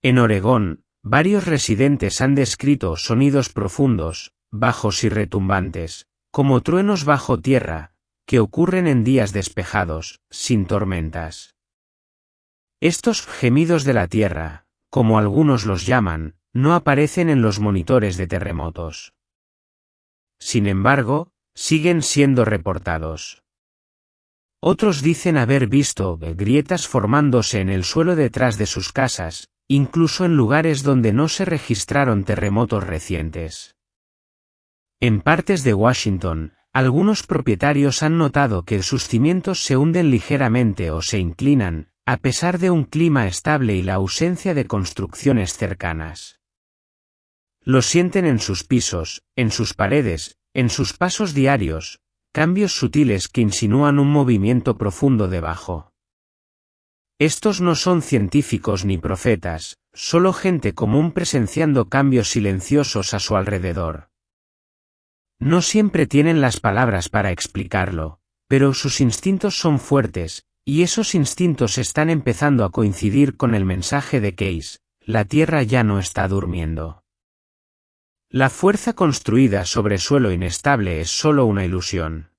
En Oregón, varios residentes han descrito sonidos profundos, bajos y retumbantes, como truenos bajo tierra, que ocurren en días despejados, sin tormentas. Estos gemidos de la tierra, como algunos los llaman, no aparecen en los monitores de terremotos. Sin embargo, siguen siendo reportados. Otros dicen haber visto grietas formándose en el suelo detrás de sus casas, incluso en lugares donde no se registraron terremotos recientes. En partes de Washington, algunos propietarios han notado que sus cimientos se hunden ligeramente o se inclinan, a pesar de un clima estable y la ausencia de construcciones cercanas. Lo sienten en sus pisos, en sus paredes, en sus pasos diarios, cambios sutiles que insinúan un movimiento profundo debajo. Estos no son científicos ni profetas, solo gente común presenciando cambios silenciosos a su alrededor. No siempre tienen las palabras para explicarlo, pero sus instintos son fuertes, y esos instintos están empezando a coincidir con el mensaje de Cayce: la Tierra ya no está durmiendo. La fuerza construida sobre suelo inestable es solo una ilusión.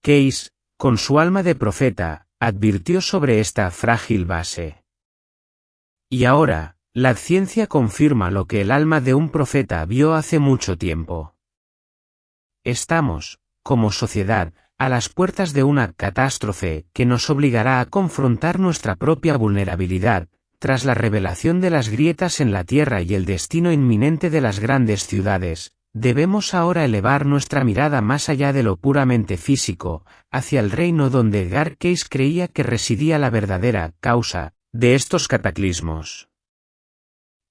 Cayce, con su alma de profeta, advirtió sobre esta frágil base. Y ahora, la ciencia confirma lo que el alma de un profeta vio hace mucho tiempo. Estamos, como sociedad, a las puertas de una catástrofe que nos obligará a confrontar nuestra propia vulnerabilidad, tras la revelación de las grietas en la Tierra y el destino inminente de las grandes ciudades. Debemos ahora elevar nuestra mirada más allá de lo puramente físico, hacia el reino donde Edgar Cayce creía que residía la verdadera causa de estos cataclismos.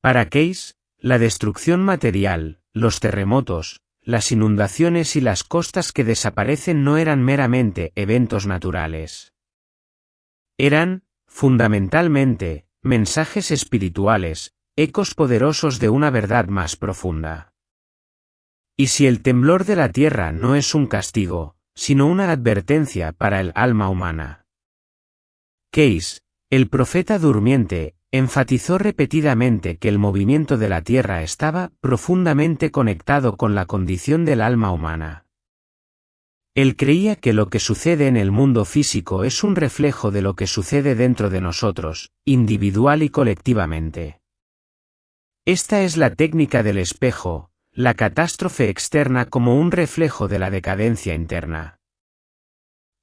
Para Cayce, la destrucción material, los terremotos, las inundaciones y las costas que desaparecen no eran meramente eventos naturales. Eran, fundamentalmente, mensajes espirituales, ecos poderosos de una verdad más profunda. Y si el temblor de la tierra no es un castigo, sino una advertencia para el alma humana. Cayce, el profeta durmiente, Enfatizó repetidamente que el movimiento de la Tierra estaba profundamente conectado con la condición del alma humana. Él creía que lo que sucede en el mundo físico es un reflejo de lo que sucede dentro de nosotros, individual y colectivamente. Esta es la técnica del espejo, la catástrofe externa como un reflejo de la decadencia interna.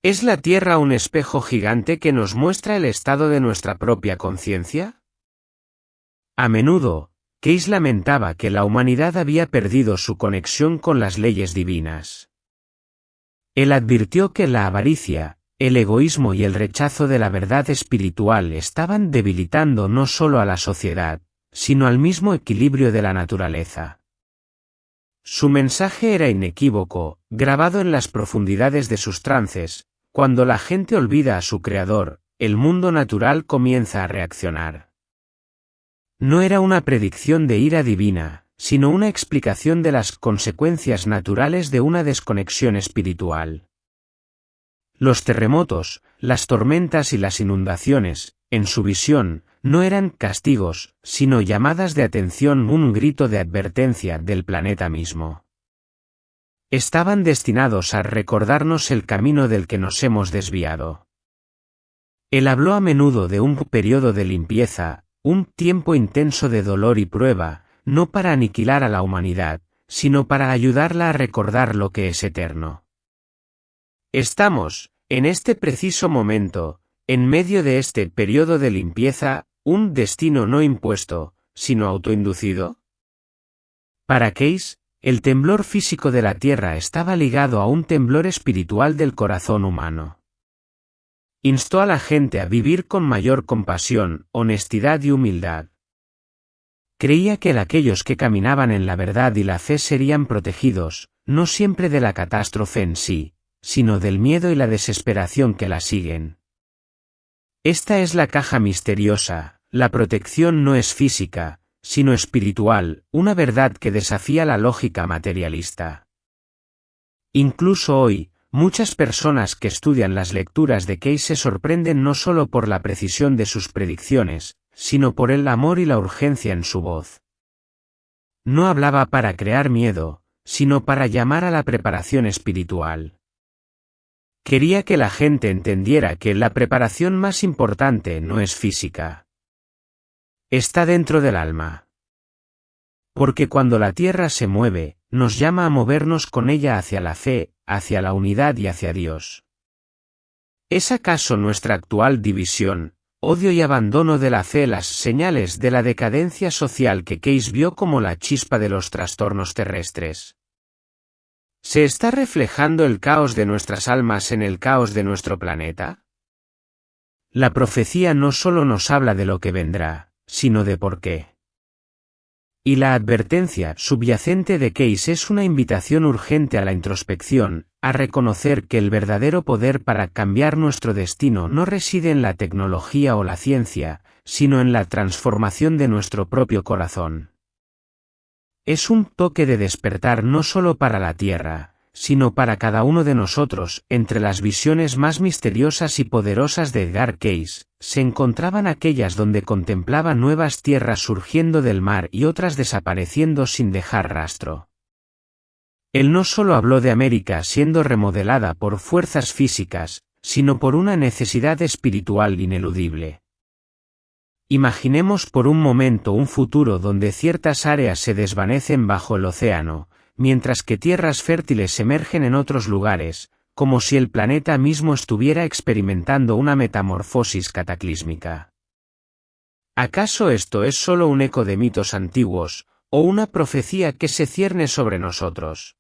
¿Es la Tierra un espejo gigante que nos muestra el estado de nuestra propia conciencia? A menudo, Case lamentaba que la humanidad había perdido su conexión con las leyes divinas. Él advirtió que la avaricia, el egoísmo y el rechazo de la verdad espiritual estaban debilitando no solo a la sociedad, sino al mismo equilibrio de la naturaleza. Su mensaje era inequívoco, grabado en las profundidades de sus trances: cuando la gente olvida a su creador, el mundo natural comienza a reaccionar. No era una predicción de ira divina, sino una explicación de las consecuencias naturales de una desconexión espiritual. Los terremotos, las tormentas y las inundaciones, en su visión, no eran castigos, sino llamadas de atención, un grito de advertencia del planeta mismo. Estaban destinados a recordarnos el camino del que nos hemos desviado. Él habló a menudo de un periodo de limpieza, un tiempo intenso de dolor y prueba, no para aniquilar a la humanidad, sino para ayudarla a recordar lo que es eterno. Estamos, en este preciso momento, en medio de este periodo de limpieza, un destino no impuesto, sino autoinducido. Para Case, el temblor físico de la Tierra estaba ligado a un temblor espiritual del corazón humano. Instó a la gente a vivir con mayor compasión, honestidad y humildad. Creía que aquellos que caminaban en la verdad y la fe serían protegidos, no siempre de la catástrofe en sí, sino del miedo y la desesperación que la siguen. Esta es la caja misteriosa: la protección no es física, sino espiritual, una verdad que desafía la lógica materialista. Incluso hoy, muchas personas que estudian las lecturas de Case se sorprenden no solo por la precisión de sus predicciones, sino por el amor y la urgencia en su voz. No hablaba para crear miedo, sino para llamar a la preparación espiritual. Quería que la gente entendiera que la preparación más importante no es física. Está dentro del alma. Porque cuando la Tierra se mueve, nos llama a movernos con ella hacia la fe, hacia la unidad y hacia Dios. ¿Es acaso nuestra actual división, odio y abandono de la fe las señales de la decadencia social que Case vio como la chispa de los trastornos terrestres? ¿Se está reflejando el caos de nuestras almas en el caos de nuestro planeta? La profecía no solo nos habla de lo que vendrá, sino de por qué. Y la advertencia subyacente de Case es una invitación urgente a la introspección, a reconocer que el verdadero poder para cambiar nuestro destino no reside en la tecnología o la ciencia, sino en la transformación de nuestro propio corazón. Es un toque de despertar no solo para la Tierra, sino para cada uno de nosotros. Entre las visiones más misteriosas y poderosas de Edgar Case, se encontraban aquellas donde contemplaba nuevas tierras surgiendo del mar y otras desapareciendo sin dejar rastro. Él no solo habló de América siendo remodelada por fuerzas físicas, sino por una necesidad espiritual ineludible. Imaginemos por un momento un futuro donde ciertas áreas se desvanecen bajo el océano, mientras que tierras fértiles emergen en otros lugares, como si el planeta mismo estuviera experimentando una metamorfosis cataclísmica. ¿Acaso esto es solo un eco de mitos antiguos, o una profecía que se cierne sobre nosotros?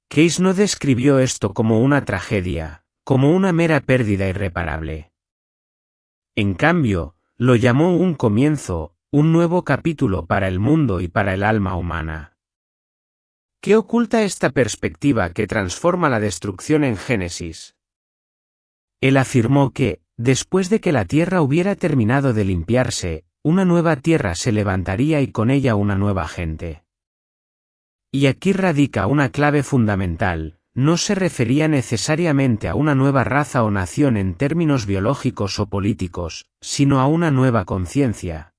Case no describió esto como una tragedia, como una mera pérdida irreparable. En cambio, lo llamó un comienzo, un nuevo capítulo para el mundo y para el alma humana. ¿Qué oculta esta perspectiva que transforma la destrucción en Génesis? Él afirmó que, después de que la tierra hubiera terminado de limpiarse, una nueva tierra se levantaría y con ella una nueva gente. Y aquí radica una clave fundamental: no se refería necesariamente a una nueva raza o nación en términos biológicos o políticos, sino a una nueva conciencia.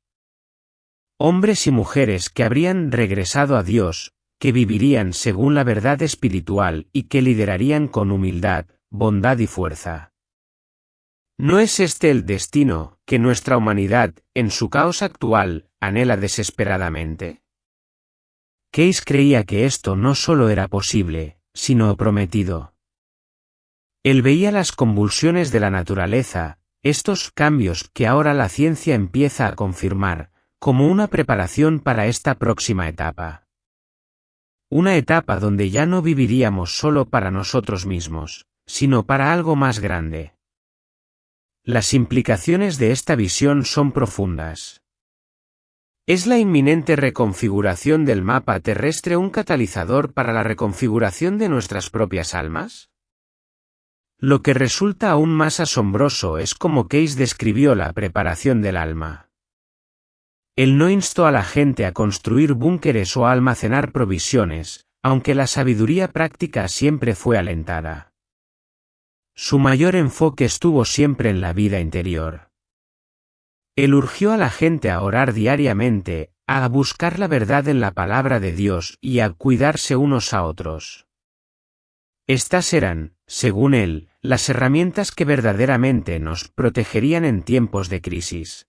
Hombres y mujeres que habrían regresado a Dios, que vivirían según la verdad espiritual y que liderarían con humildad, bondad y fuerza. ¿No es este el destino que nuestra humanidad, en su caos actual, anhela desesperadamente? Case creía que esto no solo era posible, sino prometido. Él veía las convulsiones de la naturaleza, estos cambios que ahora la ciencia empieza a confirmar, como una preparación para esta próxima etapa. Una etapa donde ya no viviríamos solo para nosotros mismos, sino para algo más grande. Las implicaciones de esta visión son profundas. ¿Es la inminente reconfiguración del mapa terrestre un catalizador para la reconfiguración de nuestras propias almas? Lo que resulta aún más asombroso es cómo Case describió la preparación del alma. Él no instó a la gente a construir búnkeres o a almacenar provisiones, aunque la sabiduría práctica siempre fue alentada. Su mayor enfoque estuvo siempre en la vida interior. Él urgió a la gente a orar diariamente, a buscar la verdad en la palabra de Dios y a cuidarse unos a otros. Estas eran, según él, las herramientas que verdaderamente nos protegerían en tiempos de crisis.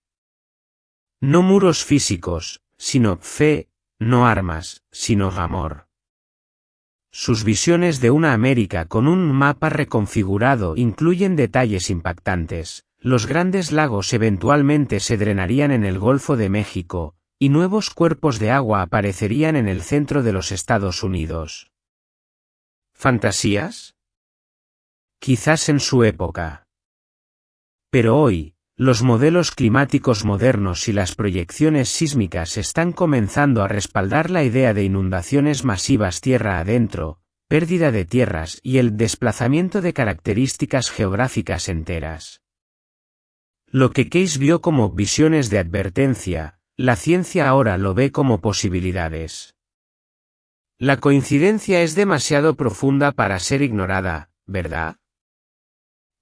No muros físicos, sino fe, no armas, sino amor. Sus visiones de una América con un mapa reconfigurado incluyen detalles impactantes. Los grandes lagos eventualmente se drenarían en el Golfo de México, y nuevos cuerpos de agua aparecerían en el centro de los Estados Unidos. ¿Fantasías? Quizás en su época. Pero hoy, los modelos climáticos modernos y las proyecciones sísmicas están comenzando a respaldar la idea de inundaciones masivas tierra adentro, pérdida de tierras y el desplazamiento de características geográficas enteras. Lo que Case vio como visiones de advertencia, la ciencia ahora lo ve como posibilidades. La coincidencia es demasiado profunda para ser ignorada, ¿verdad?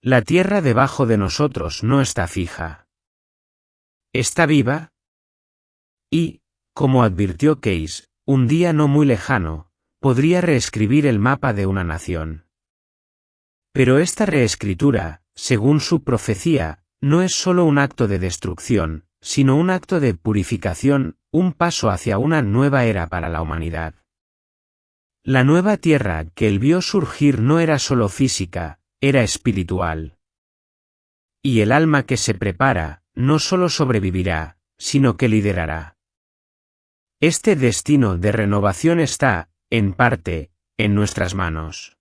La tierra debajo de nosotros no está fija. ¿Está viva? Y, como advirtió Case, un día no muy lejano, podría reescribir el mapa de una nación. Pero esta reescritura, según su profecía, no es solo un acto de destrucción, sino un acto de purificación, un paso hacia una nueva era para la humanidad. La nueva tierra que él vio surgir no era solo física, era espiritual. Y el alma que se prepara, no solo sobrevivirá, sino que liderará. Este destino de renovación está, en parte, en nuestras manos.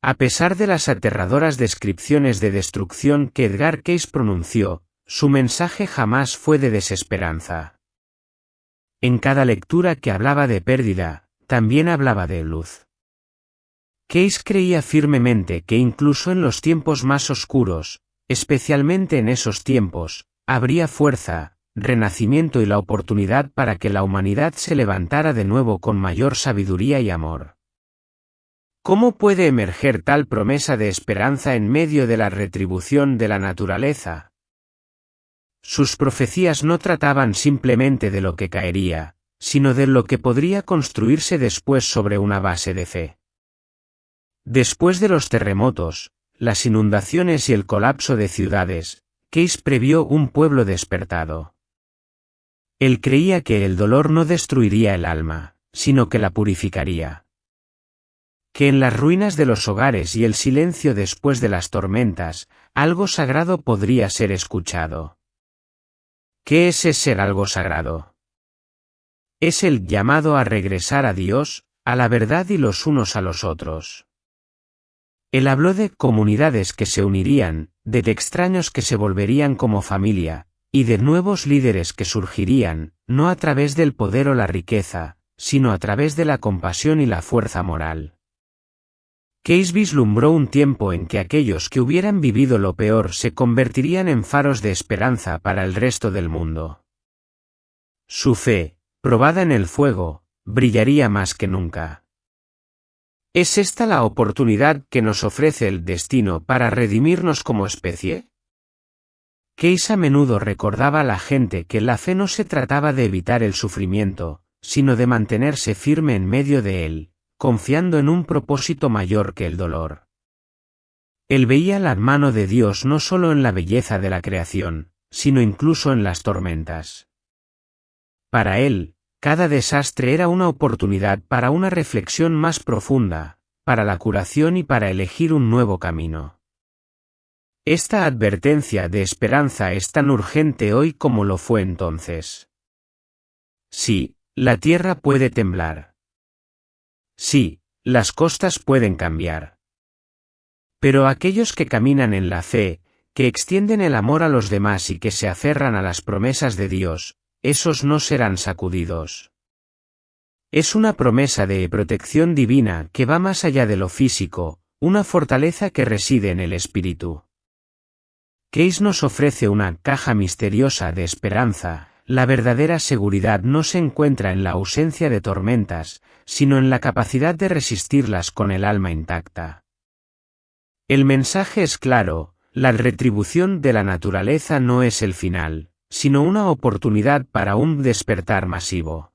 A pesar de las aterradoras descripciones de destrucción que Edgar Case pronunció, su mensaje jamás fue de desesperanza. En cada lectura que hablaba de pérdida, también hablaba de luz. Case creía firmemente que incluso en los tiempos más oscuros, especialmente en esos tiempos, habría fuerza, renacimiento y la oportunidad para que la humanidad se levantara de nuevo con mayor sabiduría y amor. ¿Cómo puede emerger tal promesa de esperanza en medio de la retribución de la naturaleza? Sus profecías no trataban simplemente de lo que caería, sino de lo que podría construirse después sobre una base de fe. Después de los terremotos, las inundaciones y el colapso de ciudades, Case previó un pueblo despertado. Él creía que el dolor no destruiría el alma, sino que la purificaría. Que en las ruinas de los hogares y el silencio después de las tormentas, algo sagrado podría ser escuchado. ¿Qué es ser algo sagrado? Es el llamado a regresar a Dios, a la verdad y los unos a los otros. Él habló de comunidades que se unirían, de extraños que se volverían como familia, y de nuevos líderes que surgirían, no a través del poder o la riqueza, sino a través de la compasión y la fuerza moral. Case vislumbró un tiempo en que aquellos que hubieran vivido lo peor se convertirían en faros de esperanza para el resto del mundo. Su fe, probada en el fuego, brillaría más que nunca. ¿Es esta la oportunidad que nos ofrece el destino para redimirnos como especie? Case a menudo recordaba a la gente que la fe no se trataba de evitar el sufrimiento, sino de mantenerse firme en medio de él, confiando en un propósito mayor que el dolor. Él veía la mano de Dios no solo en la belleza de la creación, sino incluso en las tormentas. Para él, cada desastre era una oportunidad para una reflexión más profunda, para la curación y para elegir un nuevo camino. Esta advertencia de esperanza es tan urgente hoy como lo fue entonces. Sí, la tierra puede temblar. Sí, las costas pueden cambiar. Pero aquellos que caminan en la fe, que extienden el amor a los demás y que se aferran a las promesas de Dios, esos no serán sacudidos. Es una promesa de protección divina que va más allá de lo físico, una fortaleza que reside en el espíritu. Case nos ofrece una caja misteriosa de esperanza. La verdadera seguridad no se encuentra en la ausencia de tormentas, sino en la capacidad de resistirlas con el alma intacta. El mensaje es claro: la retribución de la naturaleza no es el final, sino una oportunidad para un despertar masivo.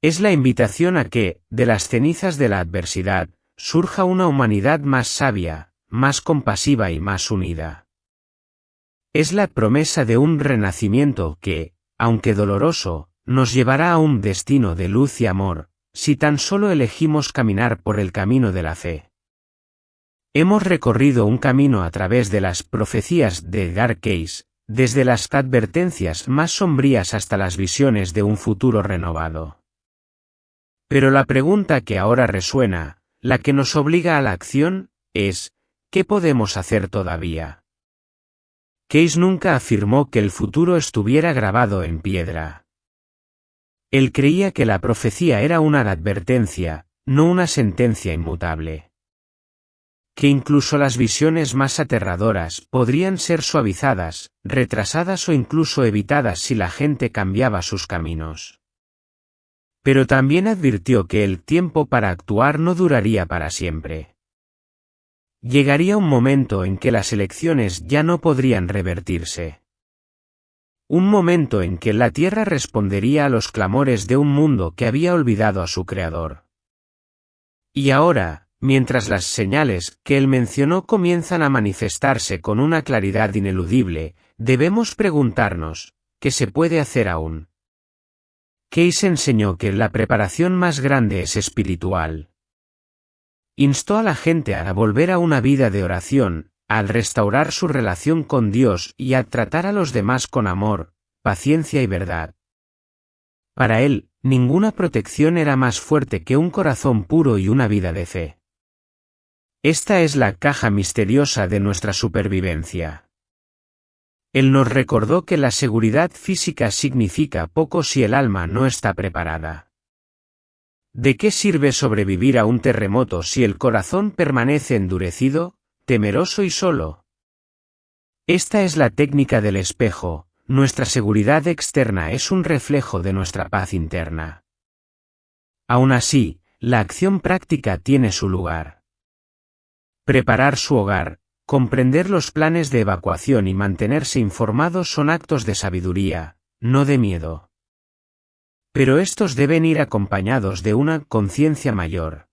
Es la invitación a que, de las cenizas de la adversidad, surja una humanidad más sabia, más compasiva y más unida. Es la promesa de un renacimiento que, aunque doloroso, nos llevará a un destino de luz y amor, si tan solo elegimos caminar por el camino de la fe. Hemos recorrido un camino a través de las profecías de Edgar Cayce, desde las advertencias más sombrías hasta las visiones de un futuro renovado. Pero la pregunta que ahora resuena, la que nos obliga a la acción, es: ¿qué podemos hacer todavía? Case nunca afirmó que el futuro estuviera grabado en piedra. Él creía que la profecía era una advertencia, no una sentencia inmutable. Que incluso las visiones más aterradoras podrían ser suavizadas, retrasadas o incluso evitadas si la gente cambiaba sus caminos. Pero también advirtió que el tiempo para actuar no duraría para siempre. Llegaría un momento en que las elecciones ya no podrían revertirse. Un momento en que la tierra respondería a los clamores de un mundo que había olvidado a su creador. Y ahora, mientras las señales que él mencionó comienzan a manifestarse con una claridad ineludible, debemos preguntarnos: ¿qué se puede hacer aún? Case enseñó que la preparación más grande es espiritual. Instó a la gente a volver a una vida de oración, a restaurar su relación con Dios y a tratar a los demás con amor, paciencia y verdad. Para él, ninguna protección era más fuerte que un corazón puro y una vida de fe. Esta es la caja misteriosa de nuestra supervivencia. Él nos recordó que la seguridad física significa poco si el alma no está preparada. ¿De qué sirve sobrevivir a un terremoto si el corazón permanece endurecido, temeroso y solo? Esta es la técnica del espejo: nuestra seguridad externa es un reflejo de nuestra paz interna. Aún así, la acción práctica tiene su lugar. Preparar su hogar, comprender los planes de evacuación y mantenerse informados son actos de sabiduría, no de miedo. Pero estos deben ir acompañados de una conciencia mayor.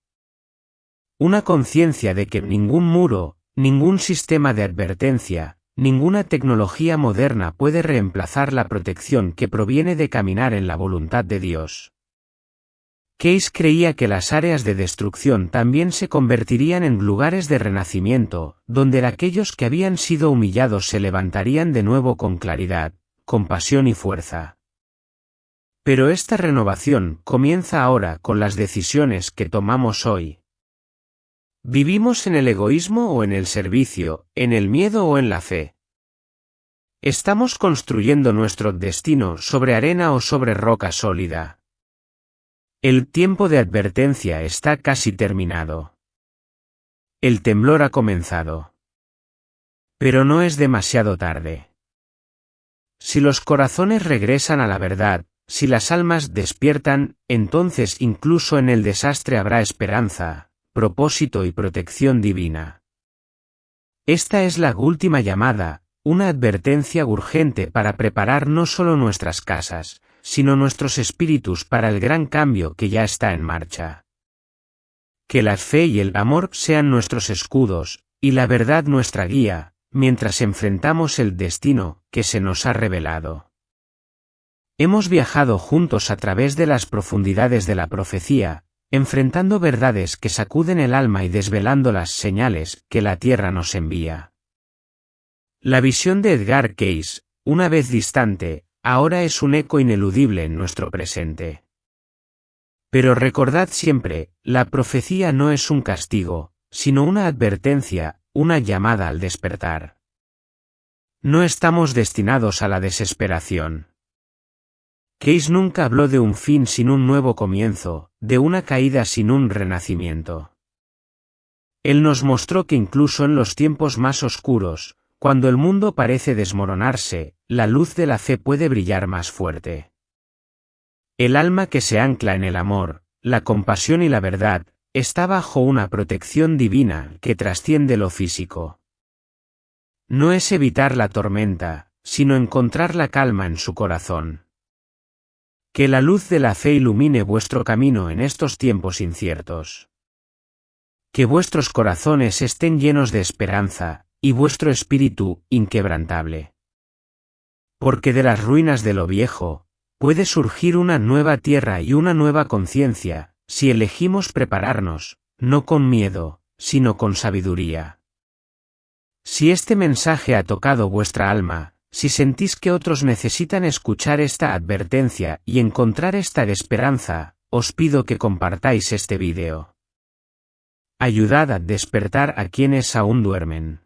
Una conciencia de que ningún muro, ningún sistema de advertencia, ninguna tecnología moderna puede reemplazar la protección que proviene de caminar en la voluntad de Dios. Case creía que las áreas de destrucción también se convertirían en lugares de renacimiento, donde aquellos que habían sido humillados se levantarían de nuevo con claridad, compasión y fuerza. Pero esta renovación comienza ahora con las decisiones que tomamos hoy. ¿Vivimos en el egoísmo o en el servicio, en el miedo o en la fe? ¿Estamos construyendo nuestro destino sobre arena o sobre roca sólida? El tiempo de advertencia está casi terminado. El temblor ha comenzado. Pero no es demasiado tarde. Si los corazones regresan a la verdad, si las almas despiertan, entonces incluso en el desastre habrá esperanza, propósito y protección divina. Esta es la última llamada, una advertencia urgente para preparar no solo nuestras casas, sino nuestros espíritus para el gran cambio que ya está en marcha. Que la fe y el amor sean nuestros escudos, y la verdad nuestra guía, mientras enfrentamos el destino que se nos ha revelado. Hemos viajado juntos a través de las profundidades de la profecía, enfrentando verdades que sacuden el alma y desvelando las señales que la tierra nos envía. La visión de Edgar Cayce, una vez distante, ahora es un eco ineludible en nuestro presente. Pero recordad siempre, la profecía no es un castigo, sino una advertencia, una llamada al despertar. No estamos destinados a la desesperación. Cayce nunca habló de un fin sin un nuevo comienzo, de una caída sin un renacimiento. Él nos mostró que incluso en los tiempos más oscuros, cuando el mundo parece desmoronarse, la luz de la fe puede brillar más fuerte. El alma que se ancla en el amor, la compasión y la verdad, está bajo una protección divina que trasciende lo físico. No es evitar la tormenta, sino encontrar la calma en su corazón. Que la luz de la fe ilumine vuestro camino en estos tiempos inciertos. Que vuestros corazones estén llenos de esperanza, y vuestro espíritu inquebrantable. Porque de las ruinas de lo viejo, puede surgir una nueva tierra y una nueva conciencia, si elegimos prepararnos, no con miedo, sino con sabiduría. Si este mensaje ha tocado vuestra alma, si sentís que otros necesitan escuchar esta advertencia y encontrar esta esperanza, os pido que compartáis este vídeo. Ayudad a despertar a quienes aún duermen.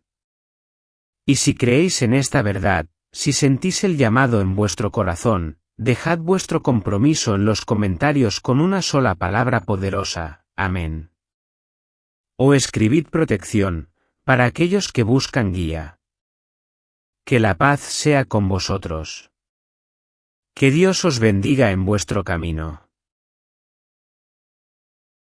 Y si creéis en esta verdad, si sentís el llamado en vuestro corazón, dejad vuestro compromiso en los comentarios con una sola palabra poderosa, amén. O escribid protección, para aquellos que buscan guía. Que la paz sea con vosotros. Que Dios os bendiga en vuestro camino.